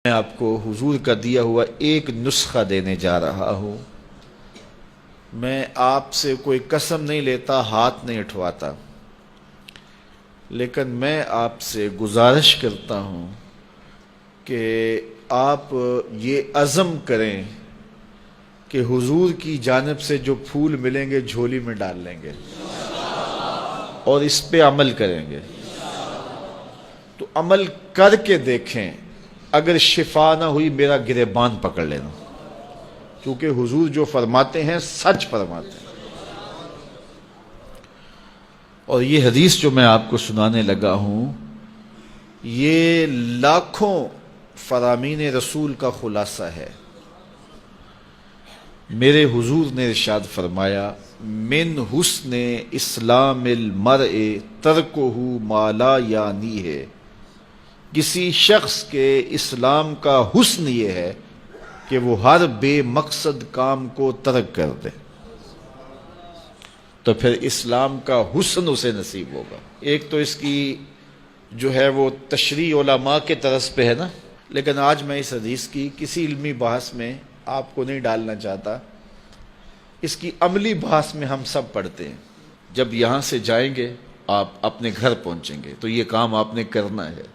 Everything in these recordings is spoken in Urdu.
میں آپ کو حضور کا دیا ہوا ایک نسخہ دینے جا رہا ہوں۔ میں آپ سے کوئی قسم نہیں لیتا، ہاتھ نہیں اٹھواتا، لیکن میں آپ سے گزارش کرتا ہوں کہ آپ یہ عزم کریں کہ حضور کی جانب سے جو پھول ملیں گے جھولی میں ڈال لیں گے اور اس پہ عمل کریں گے۔ تو عمل کر کے دیکھیں، اگر شفا نہ ہوئی میرا گریبان پکڑ لینا، کیونکہ حضور جو فرماتے ہیں سچ فرماتے ہیں۔ اور یہ حدیث جو میں آپ کو سنانے لگا ہوں، یہ لاکھوں فرامین رسول کا خلاصہ ہے۔ میرے حضور نے ارشاد فرمایا، من حسن اسلام المرء ترکہ ما لا یعنی ہے، کسی شخص کے اسلام کا حسن یہ ہے کہ وہ ہر بے مقصد کام کو ترک کر دے، تو پھر اسلام کا حسن اسے نصیب ہوگا۔ ایک تو اس کی جو ہے وہ تشریح علماء کے طرز پہ ہے نا، لیکن آج میں اس حدیث کی کسی علمی بحث میں آپ کو نہیں ڈالنا چاہتا، اس کی عملی بحث میں ہم سب پڑھتے ہیں۔ جب یہاں سے جائیں گے آپ اپنے گھر پہنچیں گے تو یہ کام آپ نے کرنا ہے،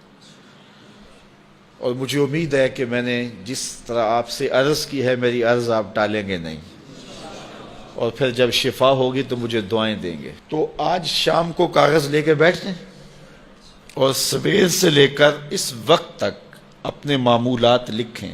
اور مجھے امید ہے کہ میں نے جس طرح آپ سے عرض کی ہے میری عرض آپ ٹالیں گے نہیں، اور پھر جب شفا ہوگی تو مجھے دعائیں دیں گے۔ تو آج شام کو کاغذ لے کے بیٹھ جائیں اور سویر سے لے کر اس وقت تک اپنے معمولات لکھیں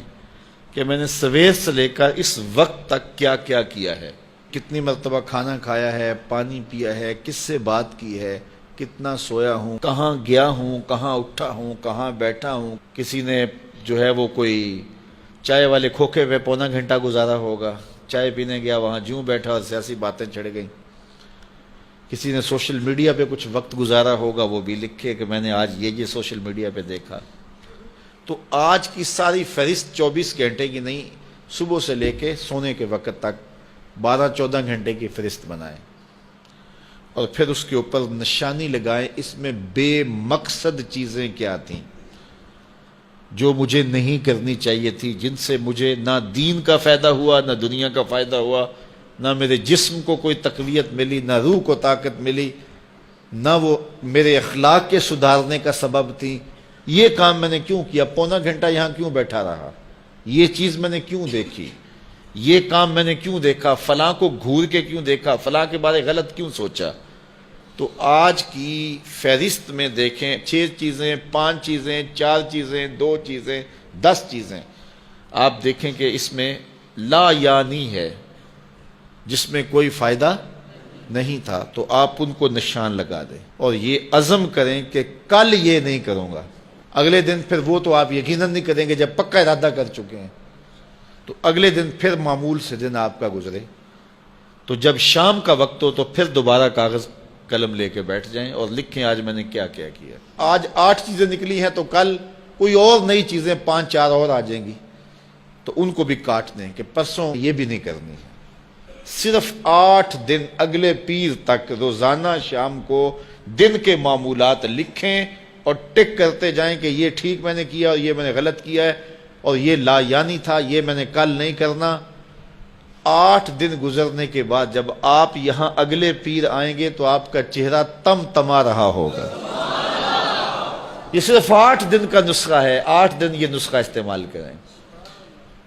کہ میں نے سویر سے لے کر اس وقت تک کیا کیا کیا ہے، کتنی مرتبہ کھانا کھایا ہے، پانی پیا ہے، کس سے بات کی ہے، کتنا سویا ہوں، کہاں گیا ہوں، کہاں اٹھا ہوں، کہاں بیٹھا ہوں۔ کسی نے جو ہے وہ کوئی چائے والے کھوکھے پہ پونا گھنٹہ گزارا ہوگا، چائے پینے گیا وہاں جوں بیٹھا اور سیاسی باتیں چڑھ گئیں۔ کسی نے سوشل میڈیا پہ کچھ وقت گزارا ہوگا، وہ بھی لکھے کہ میں نے آج یہ سوشل میڈیا پہ دیکھا۔ تو آج کی ساری فہرست 24 گھنٹے کی نہیں، صبح سے لے کے سونے کے وقت تک 12-14 گھنٹے کی فہرست بنائیں، اور پھر اس کے اوپر نشانی لگائیں اس میں بے مقصد چیزیں کیا تھیں جو مجھے نہیں کرنی چاہیے تھی، جن سے مجھے نہ دین کا فائدہ ہوا، نہ دنیا کا فائدہ ہوا، نہ میرے جسم کو کوئی تقویت ملی، نہ روح کو طاقت ملی، نہ وہ میرے اخلاق کے سدھارنے کا سبب تھی۔ یہ کام میں نے کیوں کیا؟ پونا گھنٹہ یہاں کیوں بیٹھا رہا؟ یہ چیز میں نے کیوں دیکھی؟ یہ کام میں نے کیوں دیکھا؟ فلاں کو گھور کے کیوں دیکھا؟ فلاں کے بارے غلط کیوں سوچا؟ تو آج کی فہرست میں دیکھیں 6 چیزیں، 5 چیزیں، 4 چیزیں، 2 چیزیں، 10 چیزیں، آپ دیکھیں کہ اس میں لا یعنی ہے، جس میں کوئی فائدہ نہیں تھا، تو آپ ان کو نشان لگا دیں اور یہ عزم کریں کہ کل یہ نہیں کروں گا۔ اگلے دن پھر وہ تو آپ یقیناً نہیں کریں گے جب پکا ارادہ کر چکے ہیں، تو اگلے دن پھر معمول سے دن آپ کا گزرے، تو جب شام کا وقت ہو تو پھر دوبارہ کاغذ قلم لے کے بیٹھ جائیں اور لکھیں آج میں نے کیا کیا کیا۔ آج 8 چیزیں نکلی ہیں تو کل کوئی اور نئی چیزیں 5-4 اور آ جائیں گی، تو ان کو بھی کاٹ دیں کہ پرسوں یہ بھی نہیں کرنی ہے۔ صرف 8 دن اگلے پیر تک روزانہ شام کو دن کے معمولات لکھیں اور ٹک کرتے جائیں کہ یہ ٹھیک میں نے کیا اور یہ میں نے غلط کیا ہے، اور یہ لا یعنی تھا، یہ میں نے کل نہیں کرنا۔ 8 دن گزرنے کے بعد جب آپ یہاں اگلے پیر آئیں گے تو آپ کا چہرہ تم تما رہا ہوگا۔ یہ صرف 8 دن کا نسخہ ہے، 8 دن یہ نسخہ استعمال کریں،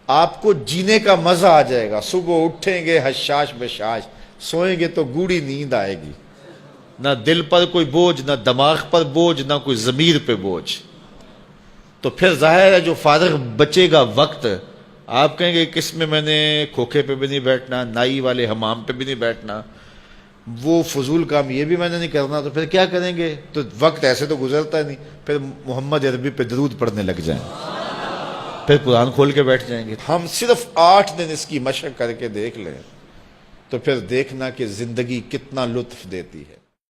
آپ کو جینے کا مزہ آ جائے گا۔ صبح اٹھیں گے حشاش بشاش، سوئیں گے تو گوڑی نیند آئے گی، نہ دل پر کوئی بوجھ، نہ دماغ پر بوجھ، نہ کوئی ضمیر پہ بوجھ۔ تو پھر ظاہر ہے جو فارغ بچے گا وقت، آپ کہیں گے کس میں نے کھوکھے پہ بھی نہیں بیٹھنا، نائی والے حمام پہ بھی نہیں بیٹھنا، وہ فضول کام یہ بھی میں نے نہیں کرنا، تو پھر کیا کریں گے؟ تو وقت ایسے تو گزرتا نہیں، پھر محمد عربی پہ درود پڑھنے لگ جائیں، پھر قرآن کھول کے بیٹھ جائیں گے۔ ہم صرف 8 دن اس کی مشق کر کے دیکھ لیں تو پھر دیکھنا کہ زندگی کتنا لطف دیتی ہے۔